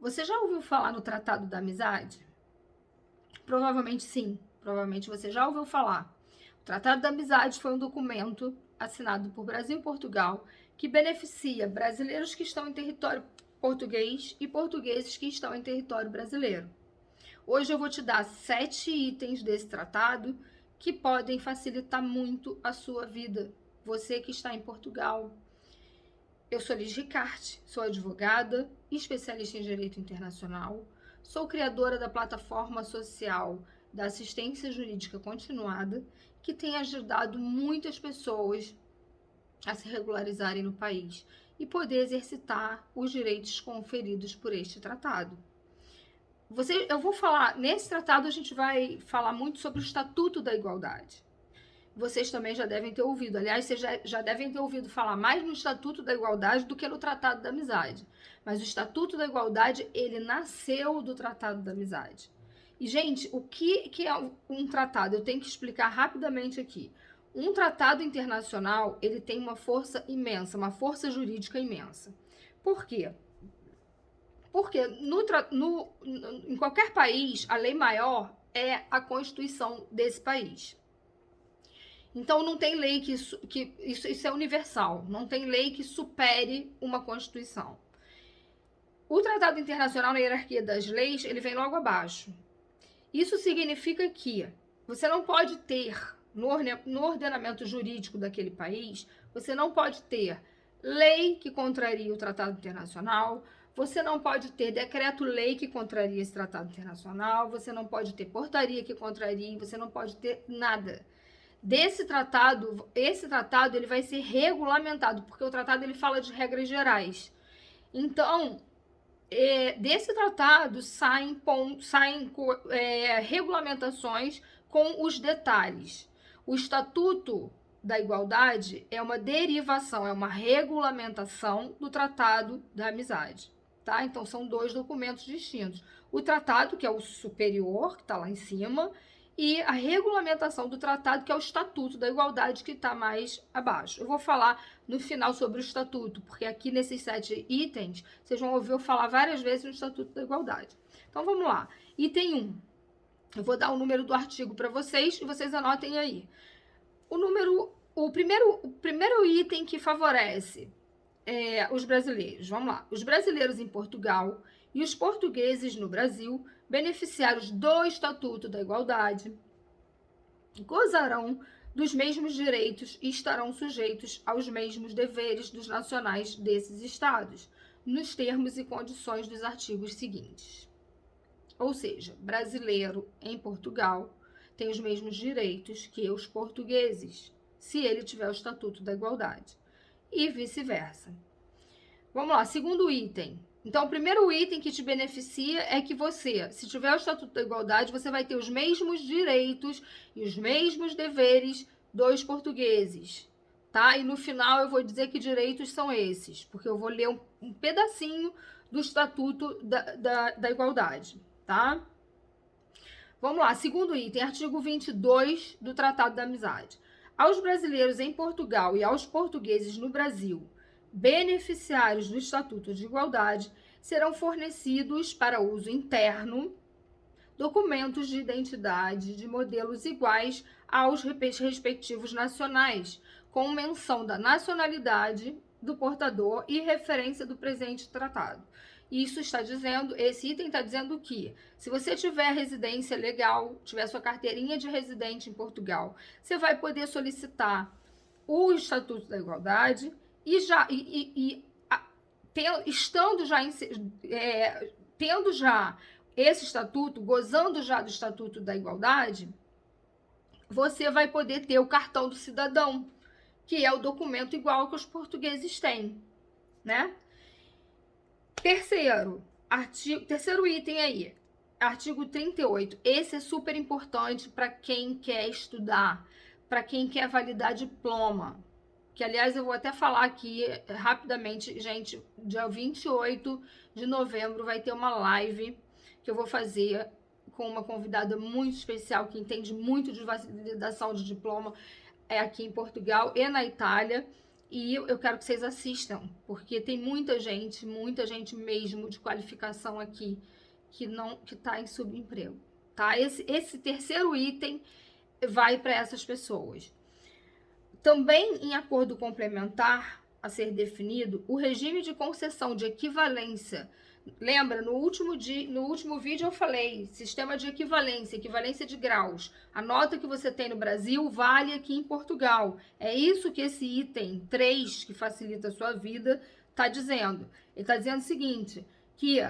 Você já ouviu falar no Tratado da Amizade? Provavelmente sim, provavelmente você já ouviu falar. O Tratado da Amizade foi um documento assinado por Brasil e Portugal que beneficia brasileiros que estão em território português e portugueses que estão em território brasileiro. Hoje eu vou te dar 7 itens desse tratado que podem facilitar muito a sua vida. Você que está em Portugal. Eu sou Liz Ricarte, sou advogada, especialista em direito internacional, sou criadora da plataforma social da assistência jurídica continuada, que tem ajudado muitas pessoas a se regularizarem no país e poder exercitar os direitos conferidos por este tratado. Eu vou falar, nesse tratado a gente vai falar muito sobre o Estatuto da Igualdade. Vocês também já devem ter ouvido. Aliás, vocês já devem ter ouvido falar mais no Estatuto da Igualdade do que no Tratado da Amizade. Mas o Estatuto da Igualdade, ele nasceu do Tratado da Amizade. E, gente, o que é um tratado? Eu tenho que explicar rapidamente aqui. Um tratado internacional, ele tem uma força imensa, uma força jurídica imensa. Por quê? Porque em qualquer país, a lei maior é a Constituição desse país. Então, não tem lei isso é universal. Não tem lei que supere uma Constituição. O Tratado Internacional, na hierarquia das leis, ele vem logo abaixo. Isso significa que você não pode ter, no ordenamento jurídico daquele país, você não pode ter lei que contraria o Tratado Internacional, você não pode ter decreto-lei que contraria esse Tratado Internacional, você não pode ter portaria que contraria, você não pode ter nada. Esse tratado ele vai ser regulamentado, porque o tratado ele fala de regras gerais. Então, desse tratado saem regulamentações com os detalhes. O Estatuto da Igualdade é uma derivação, é uma regulamentação do Tratado da Amizade. Tá? Então, são 2 documentos distintos. O tratado, que é o superior, que está lá em cima, e a regulamentação do tratado, que é o Estatuto da Igualdade, que está mais abaixo. Eu vou falar no final sobre o Estatuto, porque aqui nesses 7 itens, vocês vão ouvir eu falar várias vezes no Estatuto da Igualdade. Então, vamos lá. Item 1. Eu vou dar o número do artigo para vocês e vocês anotem aí. O primeiro item que favorece os brasileiros. Vamos lá. Os brasileiros em Portugal e os portugueses no Brasil, beneficiários do Estatuto da Igualdade, gozarão dos mesmos direitos e estarão sujeitos aos mesmos deveres dos nacionais desses estados, nos termos e condições dos artigos seguintes. Ou seja, brasileiro em Portugal tem os mesmos direitos que os portugueses, se ele tiver o Estatuto da Igualdade, e vice-versa. Vamos lá, segundo item. Então, o primeiro item que te beneficia é que você, se tiver o Estatuto da Igualdade, você vai ter os mesmos direitos e os mesmos deveres dos portugueses, tá? E no final eu vou dizer que direitos são esses, porque eu vou ler um pedacinho do Estatuto da Igualdade, tá? Vamos lá, segundo item, artigo 22 do Tratado da Amizade. Aos brasileiros em Portugal e aos portugueses no Brasil, beneficiários do Estatuto de Igualdade, serão fornecidos para uso interno documentos de identidade de modelos iguais aos respectivos nacionais, com menção da nacionalidade do portador e referência do presente tratado. Isso está dizendo, esse item está dizendo que, se você tiver residência legal, tiver sua carteirinha de residente em Portugal, você vai poder solicitar o Estatuto da Igualdade tendo já esse estatuto, gozando já do Estatuto da Igualdade, você vai poder ter o cartão do cidadão, que é o documento igual que os portugueses têm, né? Terceiro item aí, artigo 38. Esse é super importante para quem quer estudar, para quem quer validar diploma. Que, aliás, eu vou até falar aqui rapidamente, gente, dia 28 de novembro vai ter uma live que eu vou fazer com uma convidada muito especial, que entende muito de validação de diploma aqui em Portugal e na Itália. E eu quero que vocês assistam, porque tem muita gente mesmo de qualificação aqui que tá em subemprego, tá? Esse terceiro item vai para essas pessoas. Também em acordo complementar a ser definido, o regime de concessão de equivalência. Lembra, no último vídeo eu falei, sistema de equivalência, equivalência de graus. A nota que você tem no Brasil vale aqui em Portugal. É isso que esse item 3, que facilita a sua vida, está dizendo. Ele está dizendo o seguinte, que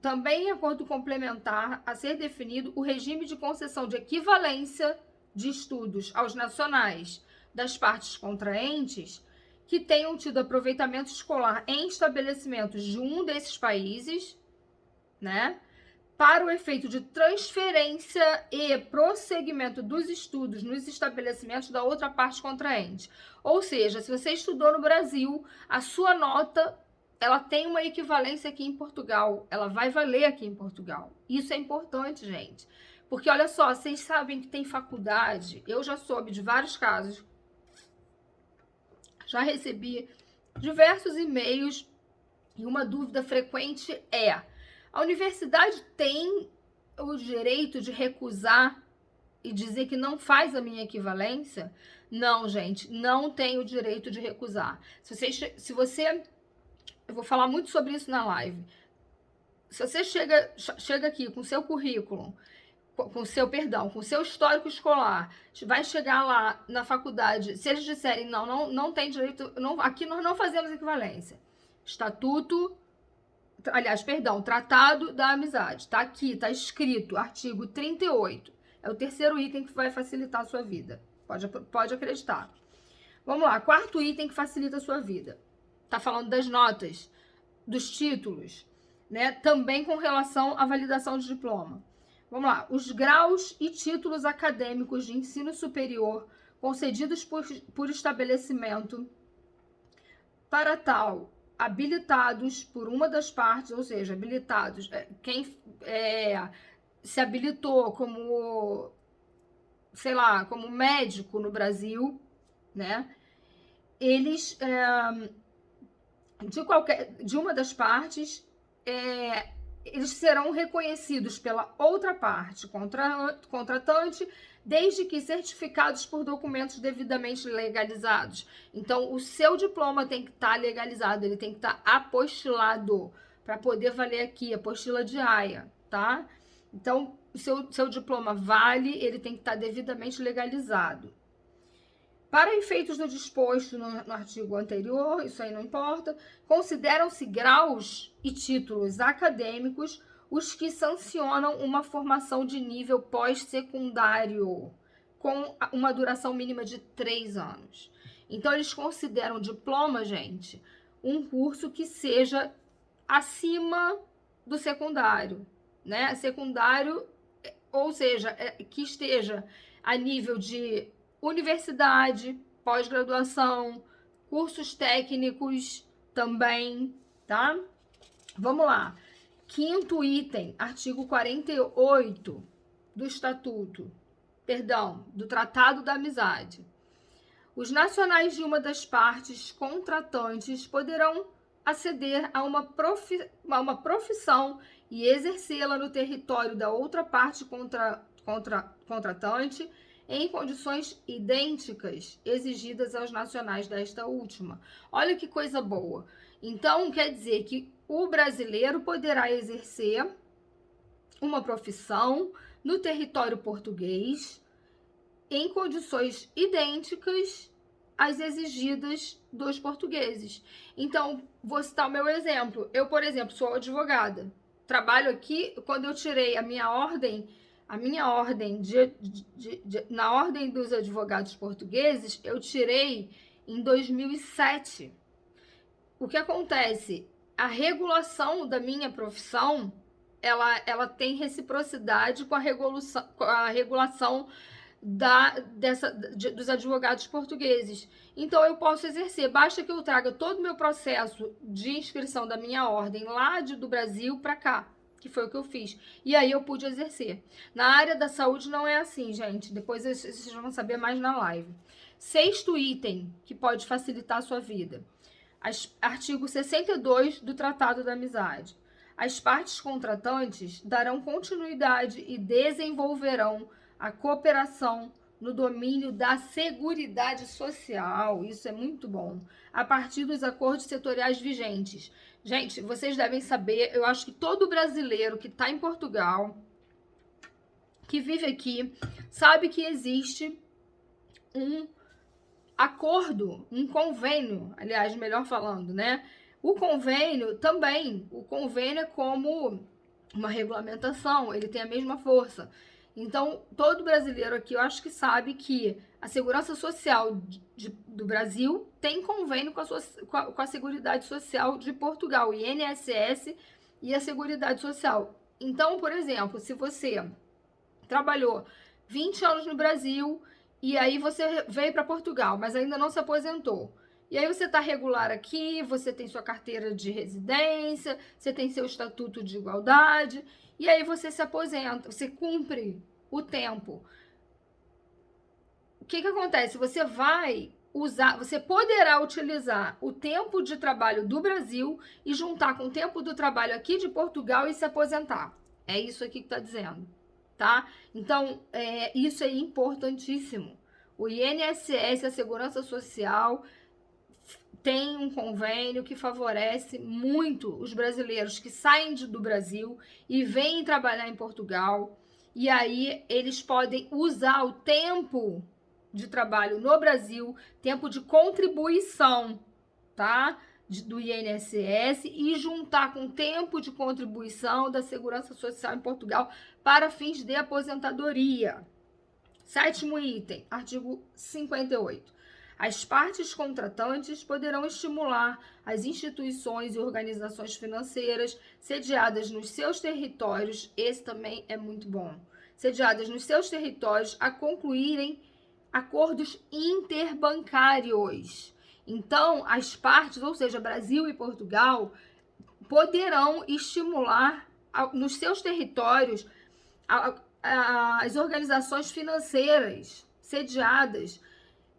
também em acordo complementar a ser definido o regime de concessão de equivalência de estudos aos nacionais das partes contraentes que tenham tido aproveitamento escolar em estabelecimentos de um desses países, né, para o efeito de transferência e prosseguimento dos estudos nos estabelecimentos da outra parte contraente. Ou seja, se você estudou no Brasil, a sua nota ela tem uma equivalência aqui em Portugal, ela vai valer aqui em Portugal. Isso é importante, gente. Porque, olha só, vocês sabem que tem faculdade, eu já soube de vários casos, já recebi diversos e-mails e uma dúvida frequente é: a universidade tem o direito de recusar e dizer que não faz a minha equivalência? Não, gente, não tem o direito de recusar. Se você eu vou falar muito sobre isso na live. Se você chega aqui com seu currículo, com seu histórico escolar, vai chegar lá na faculdade, se eles disserem não tem direito, aqui nós não fazemos equivalência. Tratado da amizade, tá aqui, tá escrito, artigo 38. É o terceiro item que vai facilitar a sua vida. Pode acreditar. Vamos lá, quarto item que facilita a sua vida. Tá falando das notas, dos títulos, né? Também com relação à validação de diploma. Vamos lá, os graus e títulos acadêmicos de ensino superior concedidos por estabelecimento para tal, habilitados por uma das partes, ou seja, habilitados, quem se habilitou como, sei lá, como médico no Brasil, né? Eles, de uma das partes, eles serão reconhecidos pela outra parte contratante, desde que certificados por documentos devidamente legalizados. Então, o seu diploma tem que estar legalizado, ele tem que estar apostilado para poder valer aqui, apostila de AIA, tá? Então, o seu diploma vale, ele tem que estar devidamente legalizado. Para efeitos do disposto no artigo anterior, isso aí não importa, consideram-se graus e títulos acadêmicos os que sancionam uma formação de nível pós-secundário, com uma duração mínima de 3 anos. Então, eles consideram diploma, gente, um curso que seja acima do secundário, né? Secundário, ou seja, que esteja a nível de universidade, pós-graduação, cursos técnicos também, tá? Vamos lá. Quinto item, artigo 48 do Estatuto, do Tratado da Amizade. Os nacionais de uma das partes contratantes poderão aceder a uma profissão e exercê-la no território da outra parte contratante em condições idênticas exigidas aos nacionais desta última. Olha que coisa boa. Então, quer dizer que o brasileiro poderá exercer uma profissão no território português em condições idênticas às exigidas dos portugueses. Então, vou citar o meu exemplo. Eu, por exemplo, sou advogada. Trabalho aqui, quando eu tirei a minha ordem na ordem dos advogados portugueses, eu tirei em 2007. O que acontece? A regulação da minha profissão, ela tem reciprocidade com a regulação dos advogados portugueses. Então, eu posso exercer, basta que eu traga todo o meu processo de inscrição da minha ordem lá do Brasil para cá, que foi o que eu fiz. E aí eu pude exercer. Na área da saúde não é assim, gente. Depois vocês vão saber mais na live. Sexto item, que pode facilitar a sua vida. Artigo 62 do Tratado da Amizade. As partes contratantes darão continuidade e desenvolverão a cooperação no domínio da Seguridade Social, isso é muito bom, a partir dos acordos setoriais vigentes. Gente, vocês devem saber, eu acho que todo brasileiro que está em Portugal, que vive aqui, sabe que existe um acordo, um convênio, aliás, melhor falando, né? O convênio é como uma regulamentação, ele tem a mesma força. Então, todo brasileiro aqui, eu acho que sabe que a Segurança Social do Brasil tem convênio com a Seguridade Social de Portugal, o INSS e a Seguridade Social. Então, por exemplo, se você trabalhou 20 anos no Brasil e aí você veio para Portugal, mas ainda não se aposentou. E aí você está regular aqui, você tem sua carteira de residência, você tem seu estatuto de igualdade, e aí você se aposenta, você cumpre o tempo. O que acontece? Você poderá utilizar o tempo de trabalho do Brasil e juntar com o tempo do trabalho aqui de Portugal e se aposentar. É isso aqui que está dizendo, tá? Então, isso é importantíssimo. O INSS, a Segurança Social, tem um convênio que favorece muito os brasileiros que saem do Brasil e vêm trabalhar em Portugal. E aí eles podem usar o tempo de trabalho no Brasil, tempo de contribuição, tá? Do INSS e juntar com o tempo de contribuição da Segurança Social em Portugal para fins de aposentadoria. Sétimo item, artigo 58. As partes contratantes poderão estimular as instituições e organizações financeiras sediadas nos seus territórios, esse também é muito bom, sediadas nos seus territórios a concluírem acordos interbancários. Então, as partes, ou seja, Brasil e Portugal, poderão estimular nos seus territórios as organizações financeiras sediadas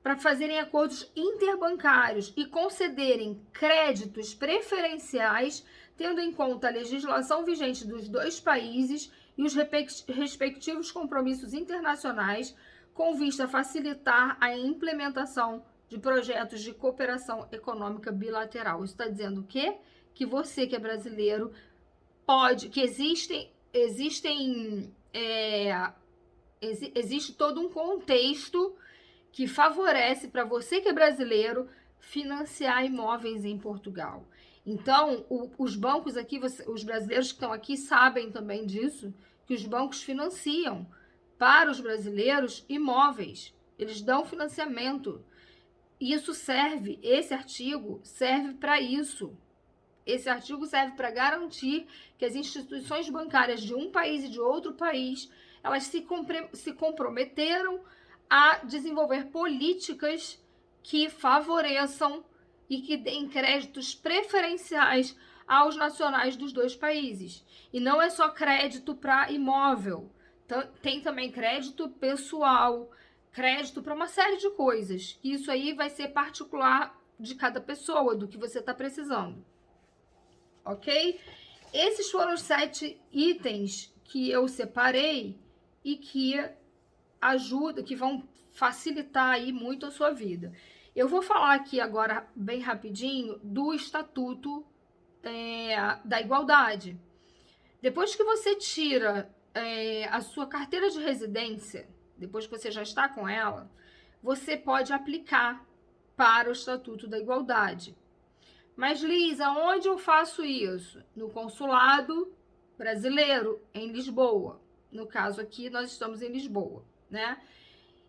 para fazerem acordos interbancários e concederem créditos preferenciais, tendo em conta a legislação vigente dos dois países e os respectivos compromissos internacionais, com vista a facilitar a implementação de projetos de cooperação econômica bilateral. Isso está dizendo o quê? Que você que é brasileiro pode, que existe todo um contexto que favorece para você que é brasileiro financiar imóveis em Portugal. Então, os bancos aqui, os brasileiros que estão aqui sabem também disso, que os bancos financiam para os brasileiros imóveis. Eles dão financiamento. Esse artigo serve para isso. Esse artigo serve para garantir que as instituições bancárias de um país e de outro país, elas se comprometeram a desenvolver políticas que favoreçam e que deem créditos preferenciais aos nacionais dos dois países. E não é só crédito para imóvel, tem também crédito pessoal, crédito para uma série de coisas. Isso aí vai ser particular de cada pessoa, do que você está precisando. Ok? Esses foram os 7 itens que eu separei e que que vão facilitar aí muito a sua vida. Eu vou falar aqui agora, bem rapidinho, do Estatuto da Igualdade. Depois que você tira a sua carteira de residência, depois que você já está com ela, você pode aplicar para o Estatuto da Igualdade. Mas, Lisa, onde eu faço isso? No consulado brasileiro, em Lisboa. No caso aqui, nós estamos em Lisboa, né?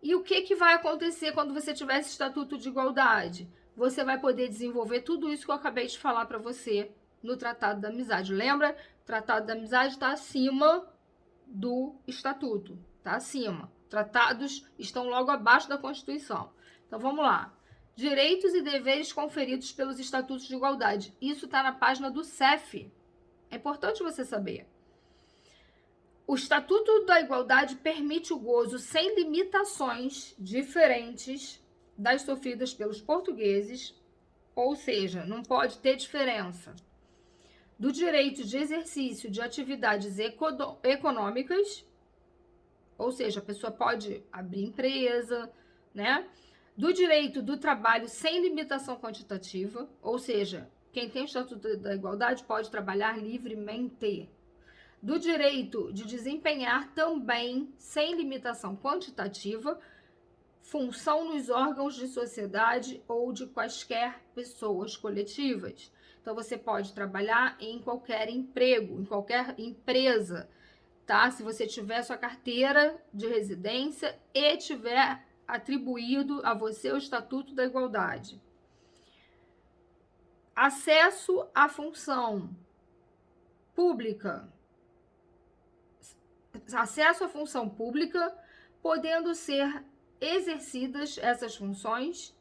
E o que vai acontecer quando você tiver esse Estatuto de Igualdade? Você vai poder desenvolver tudo isso que eu acabei de falar para você no Tratado da Amizade. Lembra? O Tratado da Amizade está acima do Estatuto, está acima. Tratados estão logo abaixo da Constituição. Então, vamos lá. Direitos e deveres conferidos pelos Estatutos de Igualdade. Isso está na página do CEF. É importante você saber. O Estatuto da Igualdade permite o gozo sem limitações diferentes das sofridas pelos portugueses, ou seja, não pode ter diferença do direito de exercício de atividades econômicas, ou seja, a pessoa pode abrir empresa, né? Do direito do trabalho sem limitação quantitativa, ou seja, quem tem o Estatuto da Igualdade pode trabalhar livremente. Do direito de desempenhar também, sem limitação quantitativa, função nos órgãos de sociedade ou de quaisquer pessoas coletivas. Então, você pode trabalhar em qualquer emprego, em qualquer empresa, tá? Se você tiver sua carteira de residência e tiver atribuído a você o Estatuto da Igualdade. Acesso à função pública. Acesso à função pública, podendo ser exercidas essas funções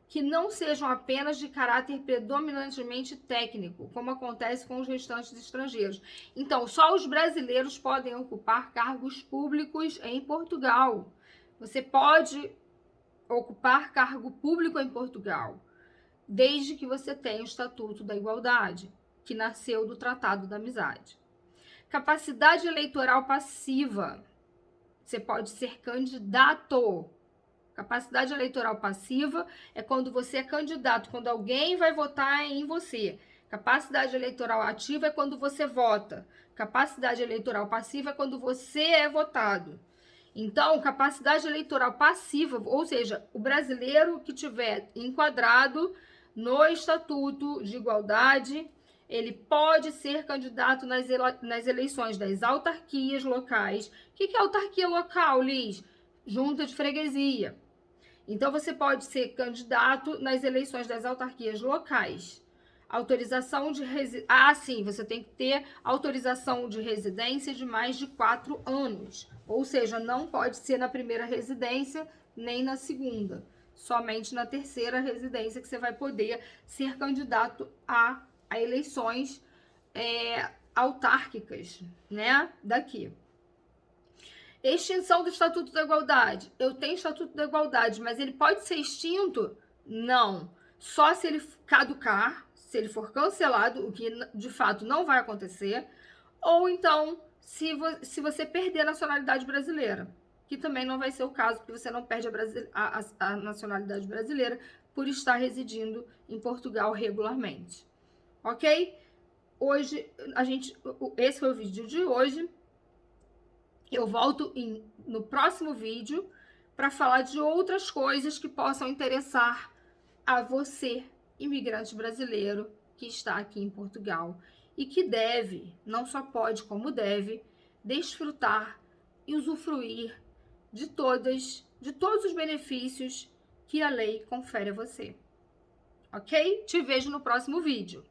que não sejam apenas de caráter predominantemente técnico, como acontece com os restantes estrangeiros. Então, só os brasileiros podem ocupar cargos públicos em Portugal. Você pode ocupar cargo público em Portugal, desde que você tenha o Estatuto da Igualdade, que nasceu do Tratado da Amizade. Capacidade eleitoral passiva. Você pode ser candidato. Capacidade eleitoral passiva é quando você é candidato, quando alguém vai votar em você. Capacidade eleitoral ativa é quando você vota. Capacidade eleitoral passiva é quando você é votado. Então, capacidade eleitoral passiva, ou seja, o brasileiro que tiver enquadrado no Estatuto de Igualdade, ele pode ser candidato nas eleições das autarquias locais. O que é autarquia local, Liz? Junta de freguesia. Então, você pode ser candidato nas eleições das autarquias locais. Autorização de residência. Ah, sim, você tem que ter autorização de residência de mais de 4 anos. Ou seja, não pode ser na primeira residência nem na segunda. Somente na terceira residência que você vai poder ser candidato a eleições autárquicas, né? Daqui. Extinção do Estatuto da Igualdade. Eu tenho Estatuto da Igualdade, mas ele pode ser extinto? Não. Só se ele caducar, se ele for cancelado, o que de fato não vai acontecer, ou então se você perder a nacionalidade brasileira, que também não vai ser o caso, porque você não perde a nacionalidade brasileira por estar residindo em Portugal regularmente. Ok? Hoje, esse foi o vídeo de hoje. Eu volto no próximo vídeo para falar de outras coisas que possam interessar a você, imigrante brasileiro que está aqui em Portugal e que deve, não só pode, como deve, desfrutar e usufruir de todos os benefícios que a lei confere a você. Ok? Te vejo no próximo vídeo.